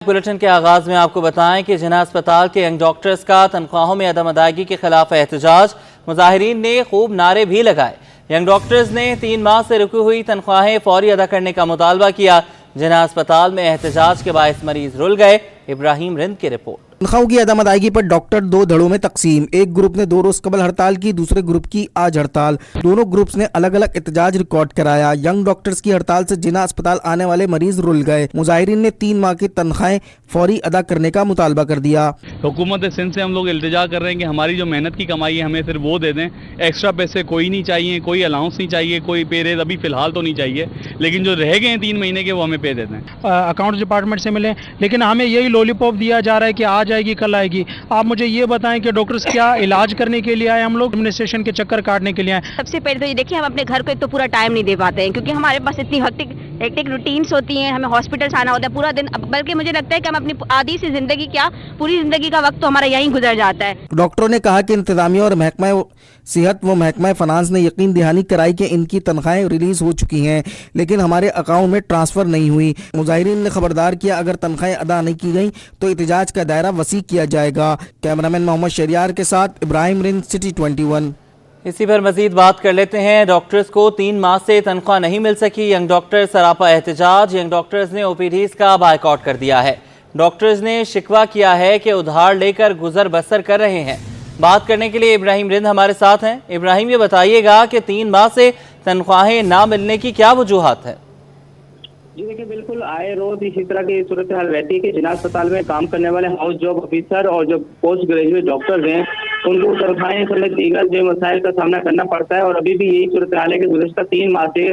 Bulletin के आगाज में आपको बताएं कि जिना अस्पताल के यंग डॉक्टर्स का तनख्वाहों में अदम अदायगी के खिलाफ एहतजाज। मुजाहिरीन ने खूब नारे भी लगाए। यंग डॉक्टर्स ने 3 माह से रुकी हुई तनख्वाहें फौरी अदा करने का मुतालबा किया। जिना अस्पताल में एहतजाज के बायस मरीज रुल गए। इब्राहिम रिंद की रिपोर्ट। तनख्वाहों की अदम अदायगी पर डॉक्टर 2 धड़ों में तकसीम। एक ग्रुप ने 2 रोज कबल हड़ताल की, दूसरे ग्रुप की आज हड़ताल। दोनों ग्रुप्स ने अलग अलग एहतजाज रिकॉर्ड कराया। यंग डॉक्टर्स की हड़ताल से जिना अस्पताल आने वाले मरीज रुल गए। मुजाहिरीन ने 3 माह की तनख्वाहें फौरी अदा करने का मुतालबा कर दिया। हुकूमत सिंध से हम लोग इल्तिजा कर रहे हैं कि हमारी जो मेहनत की कमाई है हमें सिर्फ वो दे दें। एक्स्ट्रा पैसे कोई नहीं चाहिए, कोई अलाउंस नहीं चाहिए, कोई पे रेज अभी फिलहाल तो नहीं चाहिए, लेकिन जो रह गए हैं 3 महीने के वो हमें पे दे दें। अकाउंट्स डिपार्टमेंट से मिले, लेकिन हमें यही लॉलीपॉप दिया जा रहा है कि आज आएगी कल आएगी। आप मुझे ये बताएं कि डॉक्टर्स क्या इलाज करने के लिए आए, हम लोग एडमिनिस्ट्रेशन के चक्कर काटने के लिए आए? सबसे पहले तो ये देखिए, हम अपने घर को एक तो पूरा टाइम नहीं दे पाते हैं, क्योंकि हमारे पास इतनी हेक्टिक रूटीन्स होती हैं, हमें हॉस्पिटल आना होता है पूरा दिन। बल्कि मुझे लगता है कि हम अपनी आधी सी जिंदगी, क्या पूरी जिंदगी का वक्त तो हमारा यहीं गुजर जाता है। डॉक्टरों ने कहा कि इंतजामिया और महकमा सेहत व महकमा फाइनेंस ने यकीन दहानी कराई कि इनकी तनख्वाहें रिलीज हो चुकी हैं, लेकिन हमारे अकाउंट में ट्रांसफर नहीं हुई। मुजाहिरीन ने खबरदार किया, अगर तनख्वाहें अदा नहीं की गई तो एहतजाज का दायरा वसी किया जाएगा। कैमरामैन मोहम्मद शरियार के साथ इब्राहिम रिंद, सिटी 21। इसी पर मजीद बात कर लेते हैं। डॉक्टर्स को 3 माह से तनख्वाह नहीं मिल सकी। यंग डॉक्टर्स सरापा एहतजाज। यंग डॉक्टर्स ने ओपीडीज का बायकॉट कर दिया है। डॉक्टर्स ने शिकवा किया है कि उधार लेकर गुजर बसर कर रहे हैं। बात करने के लिए इब्राहिम रिंद हमारे साथ हैं। इब्राहिम, ये बताइएगा कि 3 माह से तनख्वाहें ना मिलने की क्या वजूहात है? जी देखिए, बिल्कुल आए रोज इसी तरह की सूरत हाल रहती है कि जिला अस्पताल में काम करने वाले हाउस जॉब ऑफिसर और जो पोस्ट ग्रेजुएट डॉक्टर्स हैं उनको तनख्वाहें समेत दीगर जो मसाइल का सामना करना पड़ता है। और अभी भी यही सूरत हाल है कि गुज़श्ता 3 माह से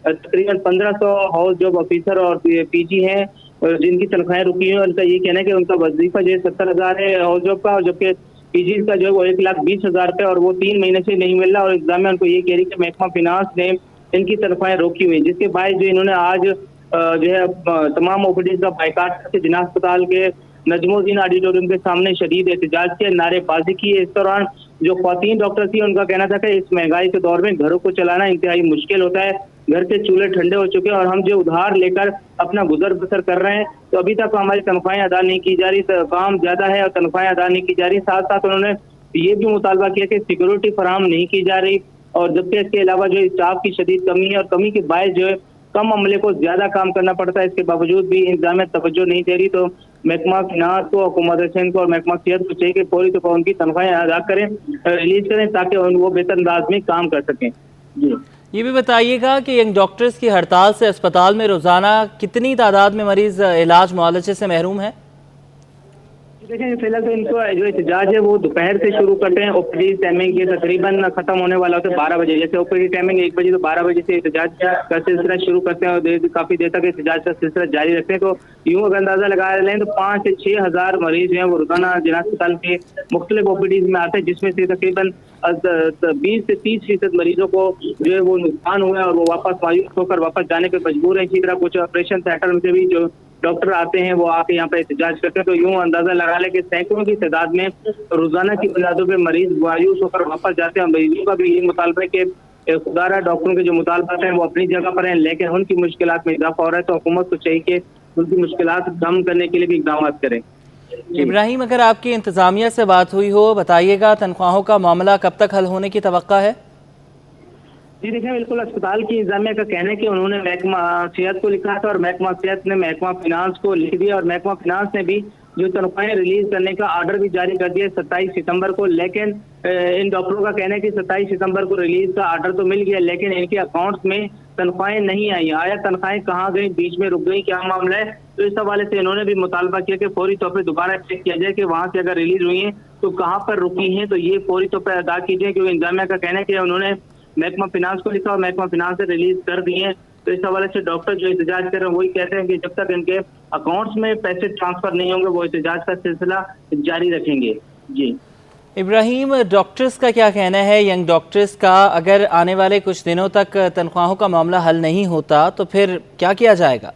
तकरीबन 1500 हाउस जॉब ऑफिसर और पीजी हैं जिनकी तनख्वाहें रुकी हैं। उनका ये कहना है कि उनका वजीफा जो है 70,000 है हाउस जॉब का, और जबकि पीजी का जो है वो 1,20,000 पे, और वो 3 महीने से नहीं मिल रहा। और एग्जाम में उनको ये कह रही कि महकमा फिनांस ने इनकी तनख्वाहें रोकी हुई, जिसके बाद जो इन्होंने आज जो है तमाम ओपीडीज का बाइकाट करके जिला अस्पताल के नजमुद्दीन ऑडिटोरियम के सामने शदीद एहतजाज के नारेबाजी की। इस दौरान जो ख्वातीन डॉक्टर थी उनका कहना था कि इस महंगाई के दौर में घरों को चलाना इंतहाई मुश्किल होता है, घर के चूल्हे ठंडे हो चुके हैं और हम जो उधार लेकर अपना गुजर बसर कर रहे हैं, तो अभी तक हमारी तनख्वाहें अदा नहीं की जा रही, काम ज्यादा है और तनख्वाहें अदा नहीं की जा रही। साथ साथ उन्होंने ये भी मुतालबा किया कि सिक्योरिटी फराहम नहीं की जा रही, और जबकि इसके अलावा जो स्टाफ की शदीद कमी है और कमी के बायस जो है कम अमले को ज्यादा काम करना पड़ता है। इसके बावजूद भी इंतजाम तवज्जो नहीं दे रही। तो महकमा फिनांस को, हुकूमत सिंध को और महकमा सेहत को चाहिए कि फौरी तौर पर उनकी तनख्वाहें अदा करें, रिलीज करें, ताकि वो बेहतर अंदाज में काम कर सकें। जी, ये भी बताइएगा कि यंग डॉक्टर्स की हड़ताल से अस्पताल में रोजाना कितनी तादाद में मरीज इलाज मुआलजे से महरूम है? देखिए, फिलहाल तो इनको जो एहतजाज है वो दोपहर से शुरू करते हैं। ओपीडी टाइमिंग ये तकरीबन खत्म होने वाला होता है 12 बजे। जैसे ओपीडी टाइमिंग 1 बजे, तो 12 बजे से एहतजाज का सिलसिला शुरू करते हैं और काफी देर तक एहतजाज का सिलसिला जारी रखते हैं। तो यूं अगर अंदाजा लगा लें तो 5 से 6 हजार मरीज हैं वो रोजाना जिला अस्पताल के मुख्तलिफ ओपीडीज में आते हैं, जिसमें से तकरीबन 20 से 30% मरीजों को जो है वो नुकसान हुआ है और वो वापस मायूस होकर वापस जाने पर मजबूर है। इसी तरह कुछ ऑपरेशन थिएटर में से भी जो डॉक्टर आते हैं वो आके यहाँ पे एहतजाज करते हैं। तो यूं अंदाजा लगा ले कि सैकड़ों की तादाद में रोजाना की बुनियादों पे मरीज मायूस होकर वापस जाते हैं। मरीजों का भी ये मुतालबा है कि खुदारा डॉक्टरों के जो मुतालबात हैं वो अपनी जगह पर हैं, लेकिन उनकी मुश्किलात में इजाफा हो रहा है। तो हुकूमत को चाहिए कि उनकी मुश्किलात कम करने के लिए भी इकदाम करें। इब्राहिम, अगर आपकी इंतजामिया से बात हुई हो, बताइएगा तनख्वाहों का मामला कब तक हल होने की तवक्का है? जी देखिए, बिल्कुल अस्पताल की इंतजामिया का कहना है कि उन्होंने महकमा सेहत को लिखा था और महकमा सेहत ने महकमा फिनांस को लिख दिया, और महकमा फिनांस ने भी जो तनख्वाहें रिलीज करने का आर्डर भी जारी कर दिया 27 सितंबर को। लेकिन इन डॉक्टरों का कहना है कि 27 सितंबर को रिलीज का आर्डर तो मिल गया, लेकिन इनके अकाउंट्स में तनख्वाहें नहीं आई। आया तनख्वाहें कहाँ गई, बीच में रुक गई, क्या मामला है? तो इस हवाले से इन्होंने भी मुतालबा किया कि फौरी तौर पर दोबारा चेक किया जाए कि वहाँ से अगर रिलीज हुई है तो कहाँ पर रुकी हैं, तो ये फौरी तौर पर अदा कीजिए। क्योंकि इंतजामिया का कहना है कि उन्होंने महकमा फिनांस को लिखा और महकमा फिनांस से रिलीज कर दिए हैं। तो इस हवाले से डॉक्टर जो एहतजाज कर रहे हैं वही कहते हैं कि जब तक इनके अकाउंट्स में पैसे ट्रांसफर नहीं होंगे वो एहतजाज का सिलसिला जारी रखेंगे। जी इब्राहिम, डॉक्टर्स का क्या कहना है? यंग डॉक्टर्स का अगर आने वाले कुछ दिनों तक तनख्वाहों का मामला हल नहीं होता तो फिर क्या किया जाएगा?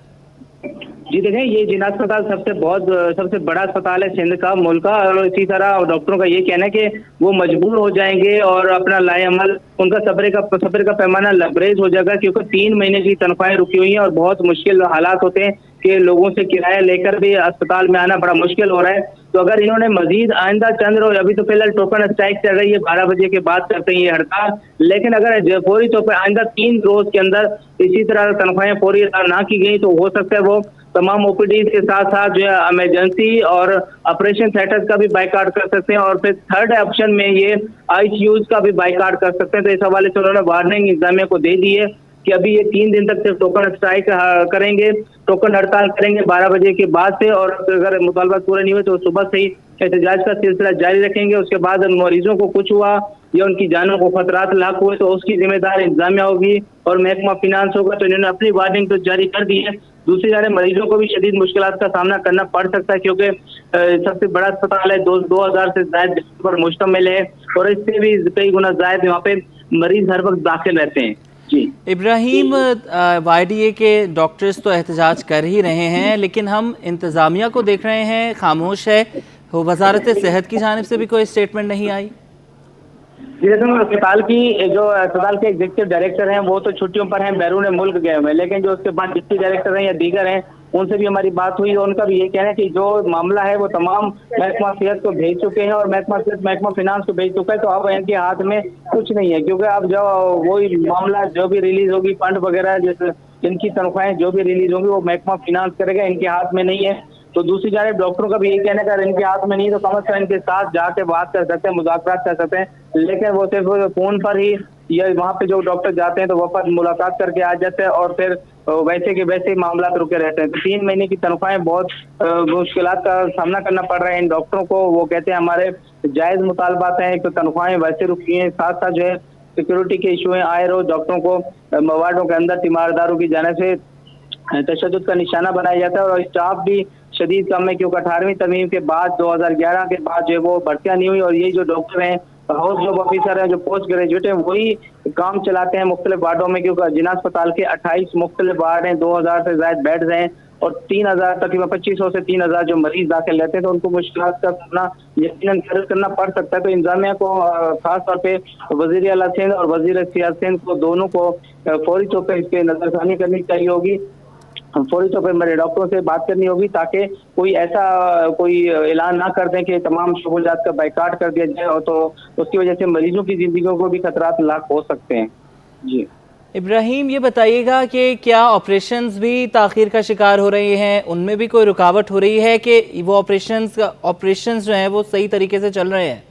जी देखें, ये जिला अस्पताल सबसे बड़ा अस्पताल है सिंध का, मुल्क का, और इसी तरह डॉक्टरों का ये कहना है कि वो मजबूर हो जाएंगे और अपना लाएअमल, उनका सब्र का पैमाना लबरेज हो जाएगा, क्योंकि 3 महीने की तनख्वाहें रुकी हुई हैं और बहुत मुश्किल हालात होते हैं कि लोगों से किराया लेकर भी अस्पताल में आना बड़ा मुश्किल हो रहा है। तो अगर इन्होंने मजीद आइंदा चंद रोज, अभी तो फिलहाल टोकन स्ट्राइक चल रही है, 12 बजे के बाद करते हैं ये हड़ताल, लेकिन अगर फौरी तौर पर आइंदा 3 रोज के अंदर इसी तरह तनख्वाहें फौरी अदा ना की गई तो हो सकता है वो तमाम ओपीडी के साथ साथ जो है इमरजेंसी और ऑपरेशन थिएटर्स का भी बाइकाट कर सकते हैं, और फिर थर्ड ऑप्शन में ये आईसीयूज का भी बाइकाट कर सकते हैं। तो इस हवाले से उन्होंने वार्निंग इंतजामिया को दे दी है कि अभी ये 3 दिन तक सिर्फ टोकन स्ट्राइक करेंगे, टोकन हड़ताल करेंगे 12 बजे के बाद से, और अगर मुतालबात पूरे नहीं हुए तो सुबह से ही एहतजाज का सिलसिला जारी रखेंगे। उसके बाद मरीजों को कुछ हुआ या उनकी जानों को खतरात लाक हुए तो उसकी जिम्मेदार इंतजामिया होगी और महकमा फिनांस होगा। तो इन्होंने अपनी वार्निंग तो जारी कर दी है। दूसरी जानब मरीजों को भी शदीद मुश्किलात का सामना करना पड़ सकता है, क्योंकि सबसे बड़ा अस्पताल है, 2000 से ज्यादा बिस्तरों पर मुश्तमिल है, और इससे भी कई गुना ज्यादा यहाँ पे मरीज हर वक्त दाखिल रहते हैं। जी इब्राहिम, YDA के डॉक्टर्स तो एहतजाज कर ही रहे हैं, लेकिन हम इंतज़ामिया को देख रहे हैं खामोश है। वजारत सेहत की जानिब से भी कोई स्टेटमेंट नहीं आई। अस्पताल के एग्जीक्यूटिव डायरेक्टर हैं वो तो छुट्टियों पर हैं, बैरून मुल्क गए हुए हैं, लेकिन जो उसके बाद डिप्टी डायरेक्टर हैं या दीगर हैं उनसे भी हमारी बात हुई, और उनका भी ये कहना है कि जो मामला है वो तमाम महकमा सेहत को भेज चुके हैं और महकमा फिनांस को भेज चुका है। तो अब इनके हाथ में कुछ नहीं है, क्योंकि अब जो वही मामला जो भी रिलीज होगी, फंड वगैरह जैसे इनकी तनख्वाहें जो भी रिलीज होंगी वो महकमा फिनांस करेगा, इनके हाथ में नहीं है। तो दूसरी जानब डॉक्टरों का भी यही कहना है कि अगर इनके हाथ में नहीं तो कम से कम इनके साथ जाके बात कर सकते हैं, मुज़ाकरात कर सकते हैं, लेकिन वो सिर्फ फोन पर ही या वहाँ पे जो डॉक्टर जाते हैं तो वहाँ पर मुलाकात करके आ जाते हैं और फिर वैसे के वैसे ही मामला रुके रहते हैं। तो 3 महीने की तनख्वाहें बहुत मुश्किलात का सामना करना पड़ रहा है इन डॉक्टरों को। वो कहते हैं हमारे जायज़ मुतालबात हैं, एक तो तनख्वाहें वैसे रुकी हैं, साथ साथ जो है सिक्योरिटी के इशू हैं, आए रोज डॉक्टरों को मवाडों के अंदर तीमारदारों की जाने से तशद्दुद का निशाना बनाया जाता है, और स्टाफ भी शदीद कम है, क्योंकि 18वीं तरमीम के बाद 2011 के बाद जो है वो भर्तियाँ नहीं हुई, और ये जो डॉक्टर हैं, हाउस जॉब ऑफिसर हैं, जो पोस्ट ग्रेजुएट हैं, वही काम चलाते हैं मुख्तलिफ वार्डों में, क्योंकि जिला अस्पताल के 28 मुख्तलिफ वार्ड हैं, 2000 से ज्यादा बेड्स हैं, और 3000 तकरीबन 2500 से 3000 जो मरीज दाखिल रहते हैं। तो उनको मुश्किलात का सामना यकीनन करना पड़ सकता है। तो इंतजामिया को खास तौर पे वजीर आला सिंध और वजीर सियासत सिंध को दोनों को फौरी तौर पर इस पर नजरसानी करनी चाहिए होगी, फौरी तौर पर मेरे डॉक्टरों से बात करनी होगी, ताकि कोई ऐलान ना कर दें कि तमाम शोबोजात का बाइकाट कर दिया जाए, और तो उसकी वजह से मरीजों की जिंदगियों को भी खतरात लाक हो सकते हैं। जी इब्राहिम, ये बताइएगा कि क्या ऑपरेशंस भी ताख़ीर का शिकार हो रहे हैं, उनमें भी कोई रुकावट हो रही है कि वो ऑपरेशंस जो हैं वो सही तरीके से चल रहे हैं?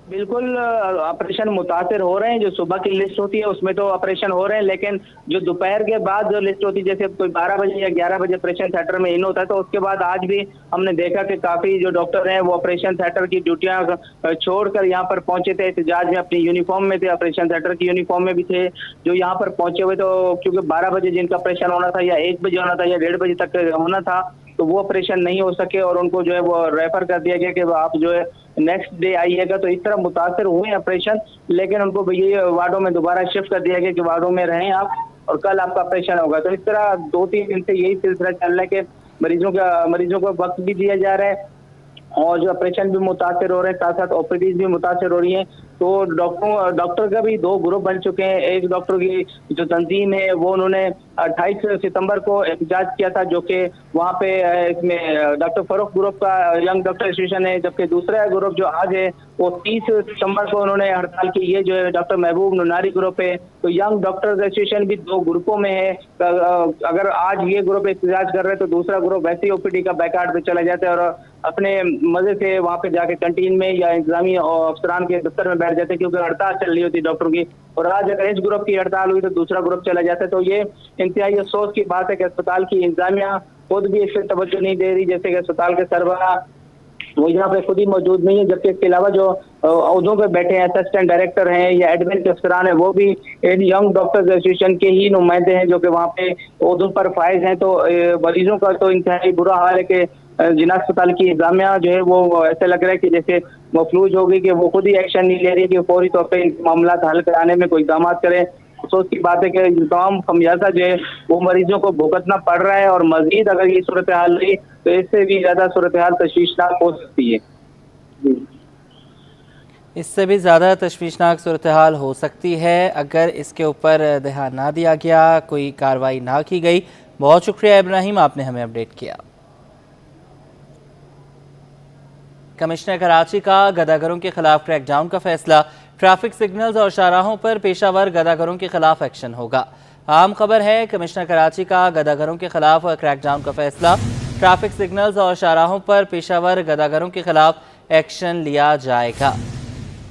बिल्कुल ऑपरेशन मुतासर हो रहे हैं। जो सुबह की लिस्ट होती है उसमें तो ऑपरेशन हो रहे हैं, लेकिन जो दोपहर के बाद जो लिस्ट होती है, जैसे कोई 12 बजे या 11 बजे ऑपरेशन थिएटर में इन होता है, तो उसके बाद आज भी हमने देखा कि काफ़ी जो डॉक्टर हैं वो ऑपरेशन थिएटर की ड्यूटियां छोड़कर यहाँ पर पहुंचे थे, एहतजाज में अपनी यूनिफॉर्म में थे, ऑपरेशन थिएटर की यूनिफॉर्म में भी थे, जो यहाँ पर पहुंचे हुए। तो क्योंकि 12 बजे जिनका ऑपरेशन होना था या 1 बजे होना था या 1:30 बजे तक होना था, तो वो ऑपरेशन नहीं हो सके और उनको जो है वो रेफर कर दिया गया कि आप जो है नेक्स्ट डे आइएगा। तो इस तरह मुतासर हुए ऑपरेशन, लेकिन उनको ये वार्डों में दोबारा शिफ्ट कर दिया गया कि वार्डों में रहें आप और कल आपका ऑपरेशन होगा। तो इस तरह 2-3 दिन से यही सिलसिला चल रहा है कि मरीजों को वक्त भी दिया जा रहा है और जो ऑपरेशन भी मुतासर हो रहे हैं, साथ साथ ओपीडीज भी मुतासर हो रही हैं। तो डॉक्टर का भी 2 ग्रुप बन चुके हैं। एक डॉक्टर की जो तंजीम है वो उन्होंने 28 सितंबर को एहतजाज किया था, जो कि वहाँ पे इसमें डॉक्टर फरूख ग्रुप का यंग डॉक्टर एसोसिएशन है, जबकि दूसरा ग्रुप जो आज है वो 30 सितंबर को उन्होंने हड़ताल की। ये जो है डॉक्टर महबूब नुनारी ग्रुप है। तो यंग डॉक्टर एसोसिएशन भी 2 ग्रुपों में है। अगर आज ये ग्रुप एहतजाज कर रहे हैं तो दूसरा ग्रुप वैसे ही ओपीडी का बैकआउट पे चला जाता है और अपने मजे से वहाँ पे जाके कैंटीन में या इंतजामी अफसरान के दफ्तर में बैठ जाते हैं, क्योंकि हड़ताल चल रही होती है डॉक्टरों की। और आज अगर इस ग्रुप की हड़ताल हुई तो दूसरा ग्रुप चला जाता है। तो ये इंतहाई अफसोस की बात है कि अस्पताल की इंतजामिया खुद भी इस पर तवज्जो नहीं दे रही, जैसे कि अस्पताल के सरबराह वो यहाँ पे खुद ही मौजूद नहीं है, जबकि इसके अलावा जो अहदों पे बैठे हैं, असिस्टेंट डायरेक्टर हैं या एडमिन के अफसरान हैं, वो भी यंग डॉक्टर्स एसोसिएशन के ही नुमाइंदे हैं जो कि वहाँ पे अहदों पर फाइज हैं। तो मरीजों का तो इंतहाई बुरा हाल है कि जिला अस्पताल की इंतजामिया जो है वो ऐसा लग रहा है कि जैसे मफलूज हो गई, कि वो खुद ही एक्शन नहीं ले रही कि फौरी तौर पर मामला हल कराने में कोई इक़दाम करें। अफसोस की बात है कि ये तमाम खमियाजा जो है वो मरीजों को भुगतना पड़ रहा है, और मजीद अगर ये सूरत हाल रही तो इससे भी ज्यादा सूरत हाल तशवीशनाक हो सकती है। इससे भी ज़्यादा तशवीशनाक सूरत हाल हो सकती है अगर इसके ऊपर ध्यान ना दिया गया, कोई कार्रवाई ना की गई। बहुत शुक्रिया इब्राहिम, आपने हमें अपडेट किया। कमिश्नर कराची का गदागरों के खिलाफ क्रैकडाउन का फैसला, ट्रैफिक सिग्नल्स और शाहराहों पर पेशावर गदागरों के खिलाफ एक्शन होगा। आम खबर है, कमिश्नर कराची का गदागरों के खिलाफ क्रैकडाउन का फैसला, ट्रैफिक सिग्नल्स और शाहराहों पर पेशावर गदागरों के खिलाफ एक्शन लिया जाएगा।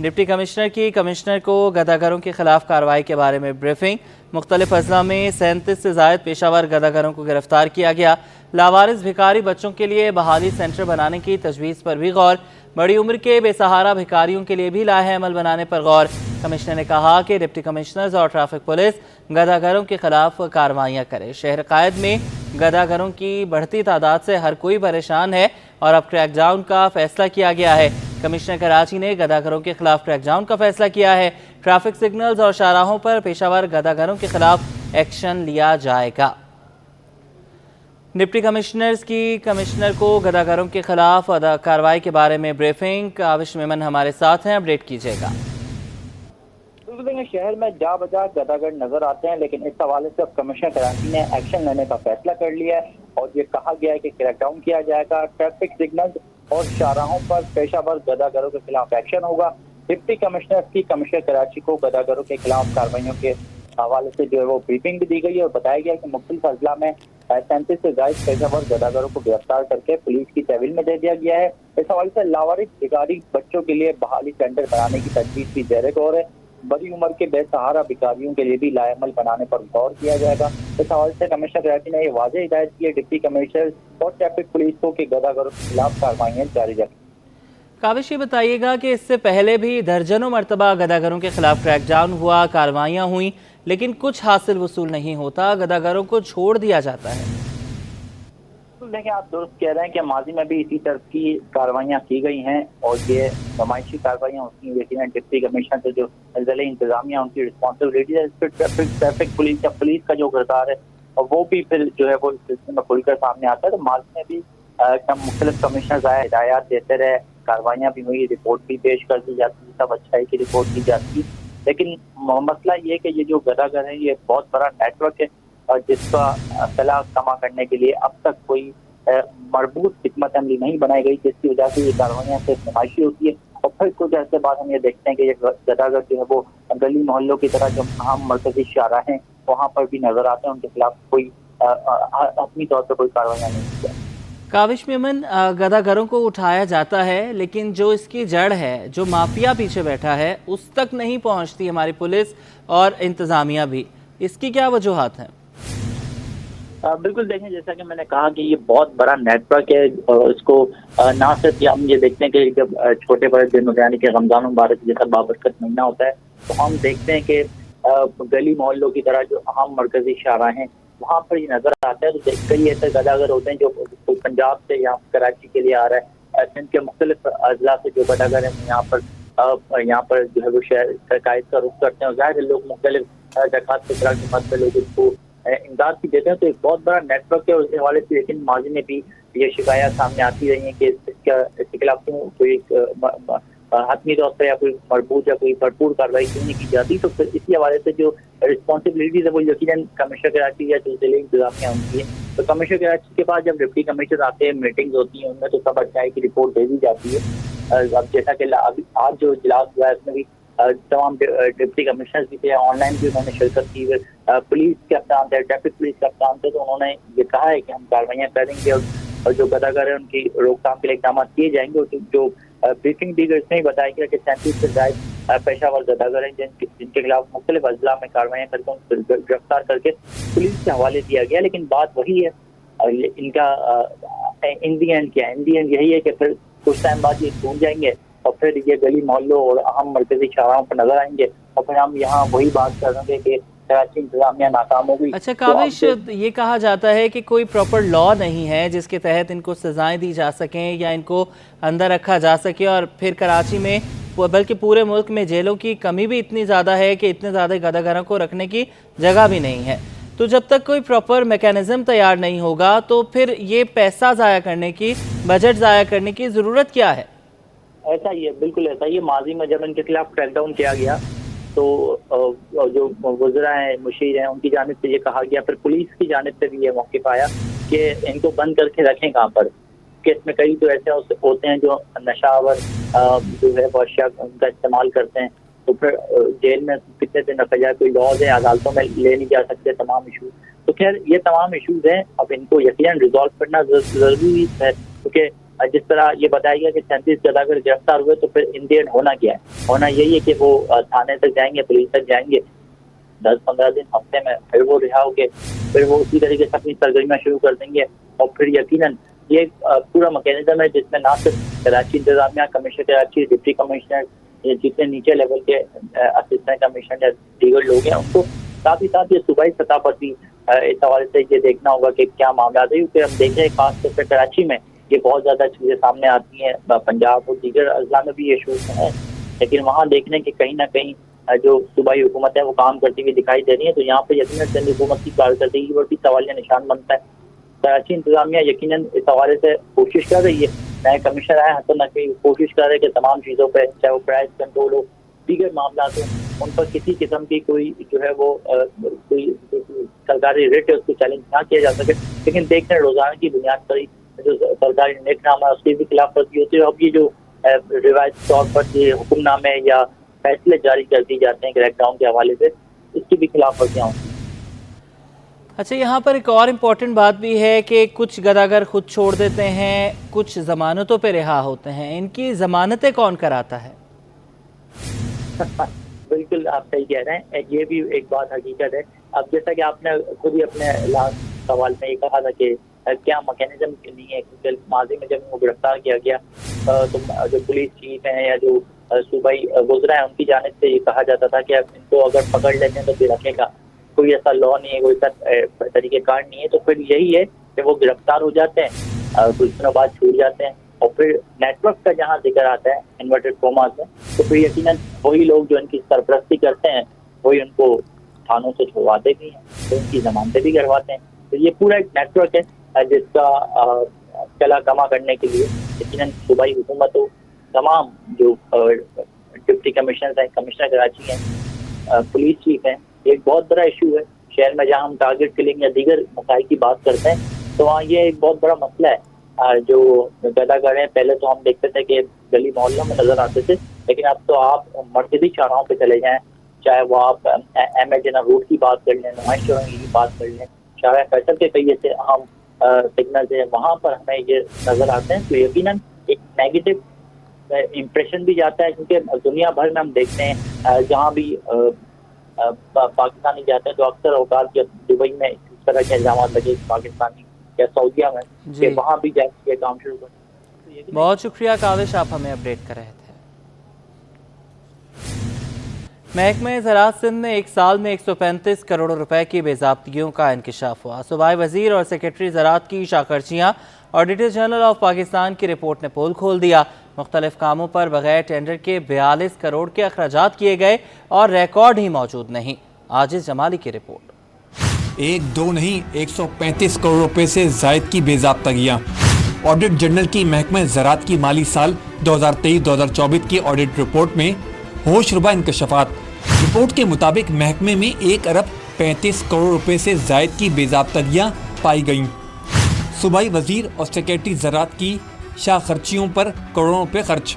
डिप्टी कमिश्नर की कमिश्नर को गदागरों के खिलाफ कार्रवाई के बारे में ब्रीफिंग। मुख्तलिफ अजला में 37 से ज़ायद पेशावर गदागरों को गिरफ्तार किया गया। लावारिस भिखारी बच्चों के लिए बहाली सेंटर बनाने की तजवीज़ पर भी गौर। बड़ी उम्र के बेसहारा भिखारियों के लिए भी लाहे अमल बनाने पर गौर। कमिश्नर ने कहा कि डिप्टी कमिश्नर्स और ट्रैफिक पुलिस गदागरों के खिलाफ कार्रवाइयाँ करे। शहर कायद में गदागरों की बढ़ती तादाद से हर कोई परेशान है और अब क्रैकडाउन का फैसला किया गया है। कमिश्नर कराची ने गदागरों के खिलाफ क्रैकडाउन का फैसला किया है। ट्रैफिक सिग्नल्स और शाहराहों पर पेशावर गदागरों के खिलाफ एक्शन लिया जाएगा। डिप्टी कमिश्नर्स की कमिश्नर को गदागरों के खिलाफ कार्रवाई के बारे में ब्रीफिंग। काविश मेमन हमारे साथ हैं, अपडेट कीजिएगा। शहर में जा बजा गदागर नजर आते हैं, लेकिन इस हवाले से अब कमिश्नर कराची ने एक्शन लेने का फैसला कर लिया है और ये कहा गया है कि क्रैकडाउन किया जाएगा। ट्रैफिक सिग्नल और शाहराहों पर पेशावर गदागरों के खिलाफ एक्शन होगा। डिप्टी कमिश्नर की कमिश्नर कराची को गदागरों के खिलाफ कार्रवाइयों के हवाले से जो है वो ब्रीफिंग भी दी गई है और बताया गया कि मुख्तलिफ अजला में 37 से ज्यादा पेशावर गदागरों को गिरफ्तार करके पुलिस की तहवील में दे दिया गया है। इस हवाले से लावारिस भिखारी बच्चों के लिए बहाली सेंटर बनाने की तजवीज़ भी ज़ेर गौर है। बड़ी उम्र के बेसहारा भिखारियों के लिए भी लाएमल बनाने पर गौर किया जाएगा। इस हवाले से कमिश्नर कराची ने ये वाज़ेह हिदायत की है डिप्टी कमिश्नर और ट्रैफिक पुलिस को कि गदागरों के खिलाफ कार्रवाइयाँ जारी रखें। काविश, ये बताइएगा कि इससे पहले भी दर्जनों मरतबा गदागरों के खिलाफ क्रैकडाउन हुआ, कार्रवाइयाँ हुई, लेकिन कुछ हासिल वसूल नहीं होता, गदागरों को छोड़ दिया जाता है। देखिए, आप दुरुस्त कह रहे हैं कि माजी में भी इसी तरह की कार्रवाइयाँ की गई हैं और ये नुमाइशी कार्रवाइयाँ होती हैं, लेकिन डिप्टी कमिश्नर से जो ज़िले इंतजामिया उनकी रिस्पॉन्सिबिलिटी है, इस पर ट्रैफिक पुलिस या पुलिस का जो किरदार है और वो भी फिर जो है वो इस सिलसिले में खुलकर सामने आता है। तो माजी में भी मुख्तलिफ कमिश्नर आए, हिदायत देते रहे, कार्रवाइयाँ भी हुई, रिपोर्ट भी पेश कर दी जाती, सब अच्छाई की रिपोर्ट दी जाती। लेकिन मसला ये है कि ये जो गदागर है ये बहुत बड़ा नेटवर्क है और जिसका सलाह कमा करने के लिए अब तक कोई मरबूत हिकमत अमली नहीं बनाई गई, जिसकी वजह से ये कार्रवाइयाँ सिर्फ नुमाइशी होती है। और फिर कुछ ऐसे बाद हम ये देखते हैं कि ये गदागर जो है वो गली मोहल्लों की तरह जो अहम मरकजी शाहरा हैं वहाँ पर भी नजर आते हैं, उनके खिलाफ कोई अपनी तौर पर कोई कार्रवाइयाँ नहीं की जाती। काविश मेमन, गदागरों को उठाया जाता है लेकिन जो इसकी जड़ है, जो माफिया पीछे बैठा है, उस तक नहीं पहुंचती हमारी पुलिस और इंतज़ामिया भी। इसकी क्या वजूहात हैं? बिल्कुल, देखें, जैसा कि मैंने कहा कि ये बहुत बड़ा नेटवर्क है और इसको ना सिर्फ हम ये देखते हैं कि जब छोटे बड़े दिन होते हैं, यानी कि रमजान मुबारक जैसा बाबरकत महीना होता है, तो हम देखते हैं कि गली मोहल्लों की तरह जो अहम मरकजी शाहरा हैं वहाँ पर ये नजर आता है। तो कई ऐसे गदागर होते हैं जो पंजाब से यहाँ कराची के लिए आ रहा है, सिंध के मुख्तलिफ अजला से जो गदागर हैं यहाँ पर जो है वो शहर सरकायत का रुख करते हैं और ज़ाहिर लोग मुख्तलिफ जकात फितरा की मद पे लोग इसको इमदाद भी देते हैं। तो एक बहुत बड़ा नेटवर्क है उस हवाले से। लेकिन माजी में भी ये शिकायत सामने आती रही है कि इसके खिलाफ कोई हतमी तौर पर या कोई मरबूत या कोई भरपूर कार्रवाई क्यों नहीं की जाती। तो फिर इसी हवाले से जो रिस्पॉन्सिबिलिटीज है वो यकीनन कमिश्नर कराची या जो जिले इंतजामिया होती है। तो कमिश्नर कराची के पास जब डिप्टी कमिश्नर आते हैं, मीटिंग्स होती हैं, उनमें तो सब अच्छाई की रिपोर्ट दे दी जाती है। अब जैसा कि अभी आज जो इजलास हुआ है उसमें भी तमाम डिप्टी कमिश्नर भी थे, ऑनलाइन भी उन्होंने शिरकत की। पुलिस के अफसरान थे, ट्रैफिक पुलिस के अफसरान थे, तो उन्होंने ये कहा है कि हम कार्रवाइयाँ करेंगे और जो गदागर है उनकी रोकथाम के लिए इकदाम किए जाएंगे। और जो ब्रीफिंग दी गई उसमें ही बताया गया कि 37 से ज्यादा पेशावर गदागर हैं जिनके खिलाफ मुख्तलिफ अजला में कार्रवाइयाँ करके उनको गिरफ्तार करके पुलिस के हवाले दिया गया। लेकिन बात वही है, इनका इन दी एंड क्या, इन दी एंड यही है कि फिर कुछ टाइम बाद ये छूट जाएंगे और फिर ये गली मोहल्लों और अहम मरकजी शाहराहों पर नजर आएंगे और फिर हम यहाँ वही बात करेंगे कि कराची इंतजामिया नाकाम हो गई। अच्छा काविश, ये कहा जाता है कि कोई प्रॉपर लॉ नहीं है जिसके तहत इनको सजाएं दी जा सकें या इनको अंदर रखा जा सके और फिर कराची में बल्कि पूरे मुल्क में जेलों की कमी भी इतनी ज़्यादा है कि इतने ज़्यादा गदागरों को रखने की जगह भी नहीं है। तो जब तक कोई प्रॉपर मैकेनिज्म तैयार नहीं होगा तो फिर ये पैसा ज़ाया करने की, बजट ज़ाया करने की ज़रूरत क्या है? ऐसा ही है, बिल्कुल ऐसा ही है। माजी में जब इनके खिलाफ क्रैकडाउन किया गया तो जो वज़रा हैं, मुशीर हैं, उनकी जानिब से ये कहा गया, फिर पुलिस की जानिब से भी ये मौक़िफ़ आया कि इनको बंद करके रखें कहाँ पर, कि इसमें कई तो ऐसे होते हैं जो नशावर जो है वो अशिया उनका इस्तेमाल करते हैं, तो फिर जेल में कितने दिन रखा जाए, कोई लॉज है, अदालतों में ले नहीं जा सकते तमाम इशूज़। तो खैर ये तमाम इशूज़ हैं, अब इनको यकीनन रिजॉल्व करना ज़रूरी है, क्योंकि जिस तरह ये बताया गया कि 37 गदागर गिरफ्तार हुए, तो फिर इन दी एंड होना क्या है? होना यही है कि वो थाने तक जाएंगे, पुलिस तक जाएंगे, 10-15 दिन, हफ्ते में फिर वो रिहा होंगे, फिर वो उसी तरीके से अपनी सरगर्मियाँ शुरू कर देंगे। और फिर यकीनन ये पूरा मैकेनिज्म है जिसमें ना सिर्फ कराची इंतजामिया, कमिश्नर कराची, डिप्टी कमिश्नर, जितने नीचे लेवल के असिस्टेंट कमिश्नर या दीगर लोग हैं, उनको साथ ही साथ ये सूबाई सतह पर भी इस हवाले से ये देखना होगा कि क्या मामला है, क्योंकि हम देख रहे हैं खासतौर पर कराची में ये बहुत ज़्यादा चीज़ें सामने आती हैं। पंजाब और दीगर अजला में भी ये इशूज़ हैं, लेकिन वहाँ देखने के कहीं ना कहीं जो सूबाई हुकूमत है वो काम करती हुई दिखाई दे रही है। तो यहाँ पर यकीनन सिंध हुकूमत की कारकर्दगी पर भी सवालिया निशान बनता है। कराची इंतजामिया यकीनन इस हवाले से कोशिश कर रही है, नए कमिश्नर आए हसन नकवी कोशिश कर रहे हैं कि तमाम चीज़ों पर, चाहे वो प्राइस कंट्रोल हो, दीगर मामला हो, उन पर किसी किस्म की कोई जो है वो कोई सरकारी रेट है उसको चैलेंज ना किया जा सके। लेकिन देख रहे हैं रोज़ाना की बुनियाद पर जो सरकारी नेकनामा है उसकी भी खिलाफ वर्जी होती है। अब ये जो रिवायती तौर पर ये हुक्मनामे या फैसले जारी कर दिए जाते हैं क्रैकडाउन के हवाले से, इसकी भी खिलाफ वर्जियाँ होती हैं। अच्छा, यहाँ पर एक और इम्पोर्टेंट बात भी है कि कुछ गदागर खुद छोड़ देते हैं, कुछ ज़मानतों पे रिहा होते हैं, इनकी ज़मानतें कौन कराता है? बिल्कुल आप सही कह रहे हैं, ये भी एक बात हकीकत है। अब जैसा कि आपने खुद ही अपने लास्ट सवाल में ये कहा था कि क्या मैकेनिज्म नहीं है, क्योंकि माजी में जब वो गिरफ्तार किया गया तो जो पुलिस चीफ हैं या जो सूबाई वज़रा हैं उनकी जानिब से ये कहा जाता था कि इनको अगर पकड़ लेते हैं तो फिर रखेगा, कोई ऐसा लॉ नहीं है, कोई ऐसा तरीक़ेकार नहीं है। तो फिर यही है कि वो गिरफ्तार हो जाते हैं, कुछ दिनों बाद छूट जाते हैं, और फिर नेटवर्क का जहाँ जिक्र आता है इन्वर्टेड कॉमास में, तो फिर यकीनन वही लोग जो इनकी सरपरस्ती करते हैं वही उनको थानों से छुड़वाते भी हैं, तो उनकी जमानतें भी करवाते हैं। तो ये पूरा एक नेटवर्क है जिसका चला कमा करने के लिए यकीनन सूबाई हुकूमत हो, तमाम जो डिप्टी कमिश्नर हैं, कमिश्नर कराची हैं, पुलिस चीफ हैं, एक बहुत बड़ा इशू है शहर में। जहाँ हम टारगेट किलिंग या दीगर मसाइल की बात करते हैं तो वहाँ ये एक बहुत बड़ा मसला है। जो गदागर हैं, पहले तो हम देखते थे कि गली मोहल्लों में नजर आते थे, लेकिन अब तो आप मर्कजी चौराहों पे चले जाएं, चाहे वो आप एम.ए. जिन्ना रोड की बात कर लें, नुमाइश चौराहे की बात कर लें, शाह फैसल के कई ऐसे अहम सिग्नल है, वहाँ पर हमें ये नजर आते हैं। तो यकीनन एक नेगेटिव इम्प्रेशन भी जाता है, क्योंकि दुनिया भर में हम देखते हैं जहाँ भी पाकिस्तानी जाते हैं तो अक्सर औकात या दुबई में इस तरह के इल्जाम लगे पाकिस्तानी या सऊदीया में कि वहाँ भी जाके ये काम शुरू करें। तो बहुत शुक्रिया काविश, आप हमें अपडेट कर रहे थे। महकमे ज़राअत सिंध में एक साल में 135 करोड़ रुपए की बेज़ाब्तियों का इंकशाफ हुआ। सूबाई वज़ीर और सेक्रेटरी ज़राअत की शाखर्चियाँ ऑडिटर जनरल ऑफ पाकिस्तान की रिपोर्ट ने पोल खोल दिया। मुख्तलिफ कामों पर बगैर टेंडर के 42 करोड़ के अखराजात किए गए और रिकॉर्ड ही मौजूद नहीं। आजिज़ जमाली की रिपोर्ट। एक दो नहीं 135 करोड़ रुपए से जायद की बेज़ाब्तगियाँ। ऑडिट जनरल की महकमे ज़राअत की माली साल 2023-2024 की ऑडिट रिपोर्ट में होशरुबा इंकशाफात। रिपोर्ट के मुताबिक महकमे में 1 अरब 35 करोड़ रुपए से जायद की बेज़ाब्तगियाँ पाई गईं। सूबाई वज़ीर और सेक्रेटरी ज़राअत की शाह खर्चियों पर करोड़ों रुपए खर्च।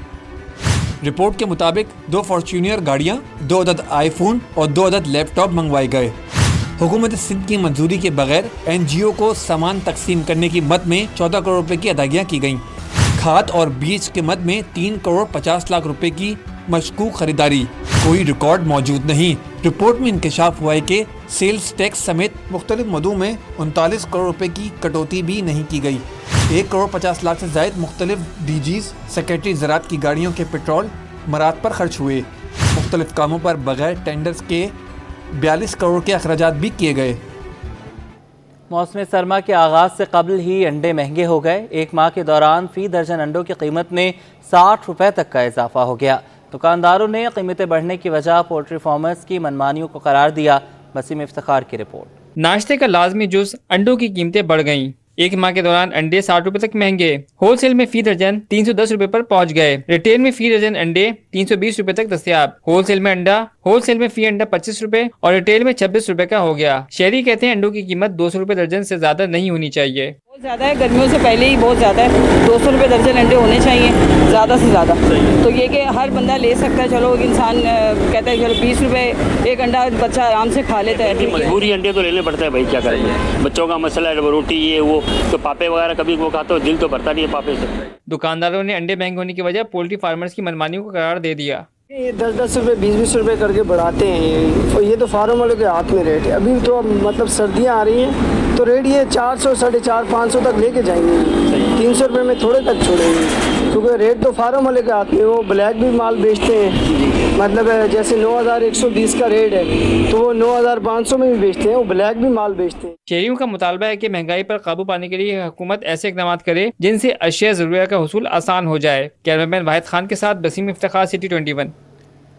रिपोर्ट के मुताबिक 2 फॉर्च्यूनियर गाड़ियाँ, 2 अदद आईफोन और 2 अदद लैपटॉप मंगवाए गए। हुकूमत सिंध की मंजूरी के बगैर NGO को सामान तकसीम करने की मद में 14 करोड़ रुपए की अदायगियाँ की गईं। खाद और बीज के मद में 3 करोड़ 50 लाख रुपए की मशकूक खरीदारी, कोई रिकॉर्ड मौजूद नहीं। रिपोर्ट में इंकशाफ हुआ है कि सेल्स टैक्स समेत मुख्तलिफ मदों में 39 करोड़ रुपए की कटौती भी नहीं की गई। 1 करोड़ 50 लाख से जायद मुख्तलिफ DGs सेक्रेटरी ज़राअत की गाड़ियों के पेट्रोल मराद पर खर्च हुए। मुख्तलिफ कामों पर बगैर टेंडर्स के 42 करोड़ के अखराजात भी किए गए। मौसम सरमा के आगाज़ से कबल ही अंडे महंगे हो गए। एक माह के दौरान फ़ी दर्जन अंडों की कीमत में 60 रुपए तक का इजाफा हो गया। दुकानदारों ने कीमतें बढ़ने की वजह पोल्ट्री फार्मर्स की मनमानियों को करार दिया। वसीम इफ्तिखार की रिपोर्ट। नाश्ते का लाजमी जुज अंडों की कीमतें बढ़ गईं। एक माह के दौरान अंडे 60 रुपए तक महंगे। होलसेल में फी दर्जन 310 रुपए पर पहुंच गए। रिटेल में फी दर्जन अंडे 320 रुपए तक दस्तयाब। होलसेल में फी अंडा 25 रुपए और रिटेल में 26 रुपए का हो गया। शहरी कहते हैं अंडों की कीमत 200 रुपए दर्जन से ज्यादा नहीं होनी चाहिए। बहुत ज़्यादा है, गर्मियों से पहले ही बहुत ज़्यादा है। 200 रुपए दर्जन अंडे होने चाहिए ज़्यादा से ज़्यादा। तो ये कि हर बंदा ले सकता है, चलो इंसान कहता है चलो 20 रुपए एक अंडा बच्चा आराम से खा लेता है। मजबूरी अंडे तो लेने पड़ता है भाई, क्या करेंगे। बच्चों का मसला है, रोटी ये वो, तो पापे वगैरह कभी वो खाता हो, दिल तो भरता नहीं है पापे से। दुकानदारों ने अंडे महंगे होने की वजह पोल्ट्री फार्मर्स की मनमानियों को करार दे दिया। ये 10-10 रुपये 20-20 रुपये करके बढ़ाते हैं। ये तो फार्म वालों के हाथ में रेट है। अभी तो मतलब सर्दियाँ आ रही हैं तो रेट ये 400, 450, 500 तक लेके जाएंगे। 300 रुपये में थोड़े तक छोड़ेंगे, क्योंकि रेट तो फार्म वाले के हाथ में। वो ब्लैक भी माल बेचते हैं, मतलब जैसे 9120 का रेट है तो वो 9500 में भी बेचते हैं, वो ब्लैक भी माल बेचते हैं। शहरियों का मुतालबा है कि महंगाई पर काबू पाने के लिए हुकूमत ऐसे इकदाम करे जिनसे अशिया ज़रूरियात का हुसूल आसान हो जाए। कैमरामैन वाहिद खान के साथ वसीम इफ्तिखार, सिटी 21।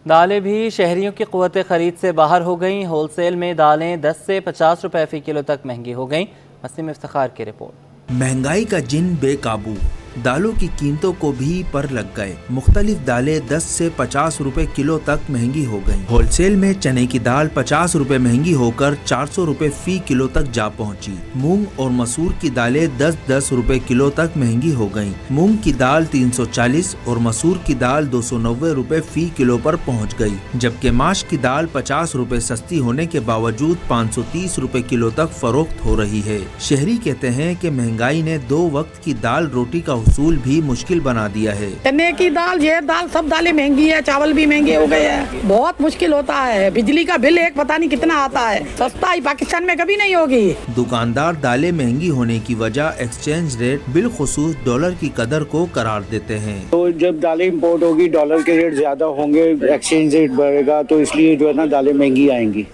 दालें भी शहरियों की क़ुव्वत ख़रीद से बाहर हो गईं। होलसेल में दालें 10 से 50 रुपए फ़ी किलो तक महंगी हो गईं। वसीम इफ्तिखार की रिपोर्ट। महंगाई का जिन बेकाबू, दालों की कीमतों को भी पर लग गए। मुख्तलिफ दालें 10 से 50 रुपए किलो तक महंगी हो गईं। होलसेल में चने की दाल 50 रुपए महंगी होकर 400 रुपए फी किलो तक जा पहुंची। मूंग और मसूर की दालें 10-10 रुपए किलो तक महंगी हो गईं। मूंग की दाल 340 और मसूर की दाल 290 रुपए फी किलो पर पहुंच गई, जबकि माश की दाल 50 रुपए सस्ती होने के बावजूद 530 रुपए किलो तक फरोख्त हो रही है। शहरी कहते हैं कि महंगाई ने 2 वक्त की दाल रोटी का उसूल भी मुश्किल बना दिया है। चने की दाल, ये दाल, सब दालें महंगी है, चावल भी महंगे हो गए हैं। बहुत मुश्किल होता है। बिजली का बिल एक पता नहीं कितना आता है। सस्ता ही पाकिस्तान में कभी नहीं होगी। दुकानदार दालें महंगी होने की वजह एक्सचेंज रेट बिलखुसूस डॉलर की कदर को करार देते हैं। तो जब दालें इम्पोर्ट होगी, डॉलर के रेट ज्यादा होंगे, एक्सचेंज रेट बढ़ेगा, तो इसलिए जो है ना दालें महंगी आएंगी।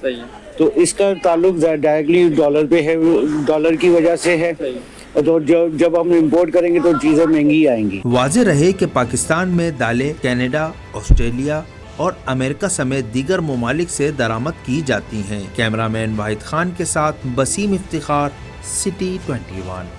तो इसका ताल्लुक डायरेक्टली डॉलर पे है, डॉलर की वजह से है। तो जब हम इंपोर्ट करेंगे तो चीजें महंगी आएंगी। वाज़ेह रहे कि पाकिस्तान में दालें कनाडा, ऑस्ट्रेलिया और अमेरिका समेत दीगर ममालिक से दरामद की जाती हैं। कैमरामैन वाहिद खान के साथ वसीम इफ्तिखार, सिटी 21।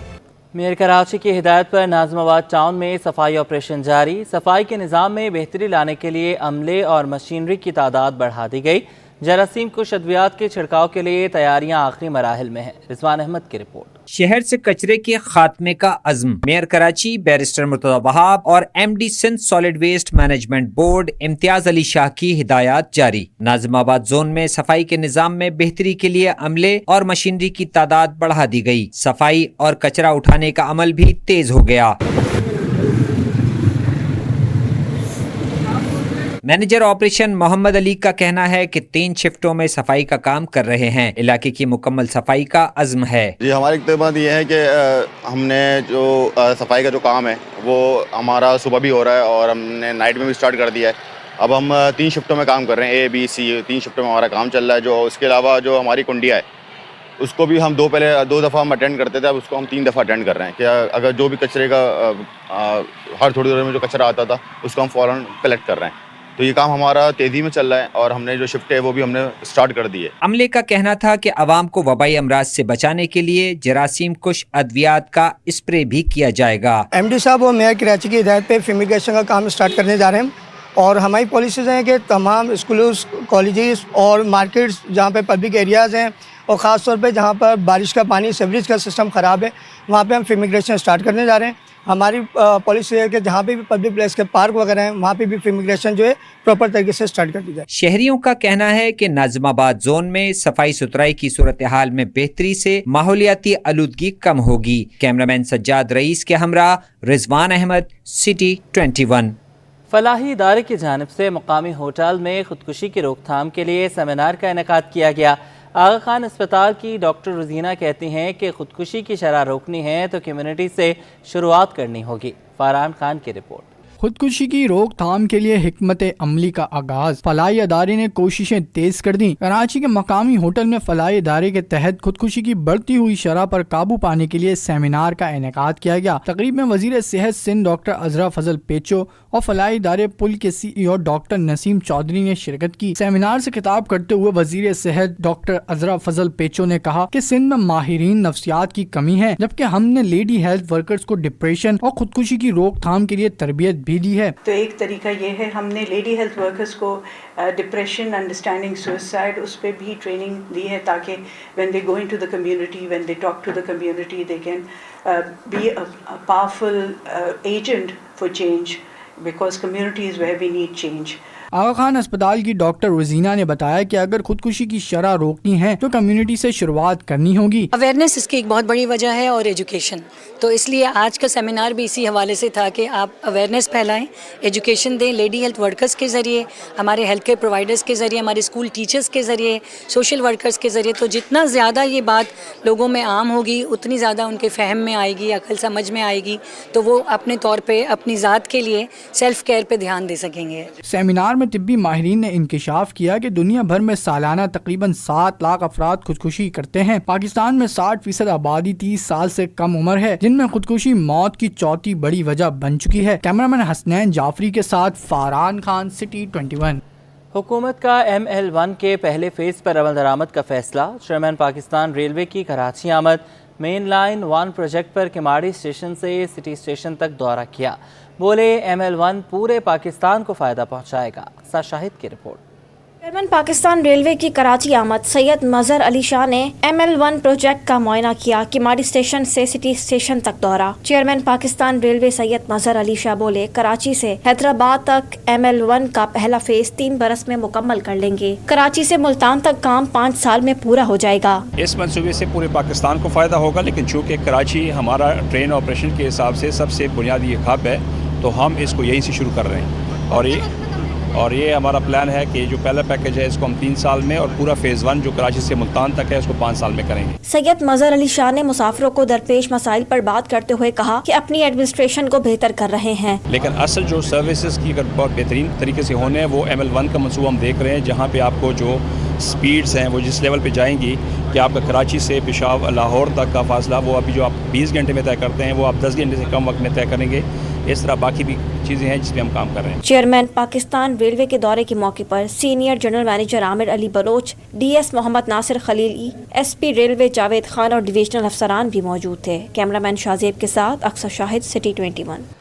मेयर कराची की हिदायत पर नाज़िमाबाद टाउन में सफाई ऑपरेशन जारी। सफाई के निज़ाम में बेहतरी लाने के लिए अमले और मशीनरी की तादाद बढ़ा दी गई। जरासीम कुश अद्वियात के छिड़काव के लिए तैयारियां आखिरी मराहिल में हैं। रिजवान अहमद की रिपोर्ट। शहर से कचरे के खात्मे का अज़्म, मेयर कराची बैरिस्टर मुर्तज़ा वहाब और MD Sindh solid waste management board Imtiaz Ali Shah की हिदायत जारी। नाज़िमाबाद जोन में सफाई के निज़ाम में बेहतरी के लिए अमले और मशीनरी की तादाद बढ़ा दी गई। सफाई और कचरा उठाने का अमल भी तेज हो गया। मैनेजर ऑपरेशन मोहम्मद अली का कहना है कि 3 शिफ्टों में सफाई का काम कर रहे हैं। इलाके की मुकम्मल सफाई का अज़्म है। जी, हमारी इक़्तिदाद ये है कि हमने जो सफाई का जो काम है वो हमारा सुबह भी हो रहा है और हमने नाइट में भी स्टार्ट कर दिया है। अब हम 3 शिफ्टों में काम कर रहे हैं, A, B, C 3 शिफ्टों में हमारा काम चल रहा है। जो उसके अलावा जो हमारी कुंडिया है उसको भी हम 2 दफ़ा हम अटेंड करते थे, अब उसको हम 3 दफ़ा अटेंड कर रहे हैं। क्या अगर जो भी कचरे का हर थोड़ी देर में जो कचरा आता था उसको हम फ़ौरन कलेक्ट कर रहे हैं। तो ये काम हमारा तेजी में चल रहा है और हमने जो शिफ्ट है वो भी हमने स्टार्ट कर दी है। अमले का कहना था कि आवाम को वबाई अमराज से बचाने के लिए जरासीम कुश अद्वियात का स्प्रे भी किया जाएगा। MD साहब और मेयर कराची की हिदायत पे फ्यूमिगेशन का काम स्टार्ट करने जा रहे हैं और हमारी पॉलिसीज हैं कि तमाम स्कूलों, कॉलेजेस और मार्केट्स जहाँ पे पब्लिक एरियाज़ हैं और ख़ास तौर पे जहाँ पर बारिश का पानी, सीवरेज का सिस्टम ख़राब है, वहाँ पे हम फ्यूमिगेशन स्टार्ट करने जा रहे हैं। हमारी पॉलिसी है कि जहाँ पे भी पब्लिक प्लेस के पार्क वगैरह हैं वहाँ पे भी फ्यूमिगेशन जो है प्रॉपर तरीके से स्टार्ट कर दी जाए। शहरियों का कहना है कि नाज़िमाबाद जोन में सफाई सुथराई की सूरत हाल में बेहतरी से माहौलियाती आलूदगी कम होगी। कैमरामैन सज्जाद रईस के हमरा रिजवान अहमद, सिटी 21। फलाही इदारे की जानिब से मुकामी होटल में खुदकुशी की रोकथाम के लिए सेमिनार का इनेकाद किया गया। आगा खान अस्पताल की डॉक्टर रुजीना कहती हैं कि खुदकुशी की शरह रोकनी है तो कम्युनिटी से शुरुआत करनी होगी। फरहान खान की रिपोर्ट। خودکشی کی روک تھام کے لیے حکمت عملی کا آغاز، فلاحی ادارے نے کوششیں تیز کر دیں۔ کراچی کے مقامی ہوٹل میں فلاحی ادارے کے تحت خودکشی کی بڑھتی ہوئی شرح پر قابو پانے کے لیے سیمینار کا انعقاد کیا گیا۔ تقریب میں وزیر صحت سندھ ڈاکٹر عذرا فضل پیچو اور فلاحی ادارے پل کے CEO ڈاکٹر نسیم چودھری نے شرکت کی۔ سیمینار سے خطاب کرتے ہوئے وزیر صحت ڈاکٹر عذرا فضل پیچو نے کہا کہ سندھ میں ماہرین نفسیات کی کمی ہے، جبکہ ہم نے لیڈی ہیلتھ ورکرز کو ڈپریشن اور خودکشی کی روک تھام کے لیے تربیت بھی دی ہے۔ تو ایک طریقہ یہ ہے، ہم نے لیڈی ہیلتھ ورکرز کو ڈپریشن، انڈرسٹینڈنگ سوئسائڈ، اس پہ بھی ٹریننگ دی ہے تاکہ when they go into the community, when they talk to the community, they can be a powerful agent for change, because community is where we need change. آغا خان اسپتال کی doctor Rozina نے بتایا کہ اگر خودکشی کی شرح روکنی ہے تو کمیونٹی سے شروعات کرنی ہوگی۔ اویئرنیس اس کی ایک بہت بڑی وجہ ہے اور ایجوکیشن، تو اس لیے آج کا سیمینار بھی اسی حوالے سے تھا کہ آپ اویئرنیس پھیلائیں، ایجوکیشن دیں، لیڈی ہیلتھ ورکرز کے ذریعے، ہمارے ہیلتھ کیئر پرووائڈرز کے ذریعے، ہمارے اسکول ٹیچرز کے ذریعے، سوشل ورکرز کے ذریعے۔ تو جتنا زیادہ یہ بات لوگوں میں عام ہوگی اتنی زیادہ ان کے فہم میں آئے گی، عقل سمجھ میں آئے گی، تو وہ اپنے طور پہ اپنی ذات کے لیے سیلف کیئر پہ دھیان دے سکیں گے۔ سیمینار میں طبی ماہرین نے انکشاف کیا کہ دنیا بھر میں سالانہ تقریباً 7 لاکھ افراد خودکشی کرتے ہیں۔ پاکستان میں 60% آبادی 30 سال سے کم عمر ہے، جن میں خودکشی موت کی چوتھی بڑی وجہ بن چکی ہے۔ کیمرامین حسنین جعفری کے ساتھ فاران خان، سٹی 21۔ حکومت کا ML1 کے پہلے فیز پر عمل درآمد کا فیصلہ، چیئرمین پاکستان ریلوے کی کراچی آمد، مین لائن 1 پروجیکٹ پر کماڑی اسٹیشن سے سٹی اسٹیشن تک دورہ کیا، بولے ML1 پورے پاکستان کو فائدہ پہنچائے گا۔ شاہد کی رپورٹ۔ چیئرمین پاکستان ریلوے کی کراچی آمد سید مظہر علی شاہ نے ML1 پروجیکٹ کا معائنہ کیا، کماڑی اسٹیشن سے سٹی اسٹیشن تک دورہ۔ چیئرمین پاکستان ریلوے سید مظہر علی شاہ بولے کراچی سے حیدرآباد تک ML1 کا پہلا فیز 3 برس میں مکمل کر لیں گے۔ کراچی سے ملتان تک کام 5 سال میں پورا ہو جائے گا۔ اس منصوبے سے پورے پاکستان کو فائدہ ہوگا، لیکن چونکہ کراچی ہمارا ٹرین آپریشن کے حساب سے سب سے بنیادی ہب ہے تو ہم اس کو یہیں سے شروع کر رہے ہیں، اور یہ ہمارا پلان ہے کہ جو پہلا پیکج ہے اس کو ہم 3 سال میں، اور پورا فیز 1 جو کراچی سے ملتان تک ہے اس کو 5 سال میں کریں گے۔ سید مظہر علی شاہ نے مسافروں کو درپیش مسائل پر بات کرتے ہوئے کہا کہ اپنی ایڈمنسٹریشن کو بہتر کر رہے ہیں، لیکن اصل جو سروسز کی اگر بہت بہترین طریقے سے ہونے ہیں وہ ML1 کا منصوبہ ہم دیکھ رہے ہیں، جہاں پہ آپ کو جو سپیڈز ہیں وہ جس لیول پہ جائیں گی کہ آپ کا کراچی سے پشاور لاہور تک کا فاصلہ وہ ابھی جو آپ 20 گھنٹے میں طے کرتے ہیں وہ آپ 10 گھنٹے سے کم وقت میں طے کریں گے۔ اس طرح باقی بھی چیزیں ہیں جس پہ ہم کام کر رہے ہیں۔ چیئرمین پاکستان ریلوے کے دورے کے موقع پر سینئر جنرل مینیجر عامر علی بلوچ، DS محمد ناصر خلیلی، SP ریلوے جاوید خان اور ڈویژنل افسران بھی موجود تھے۔ کیمرامین شاہزیب کے ساتھ اکثر شاہد، سٹی 21۔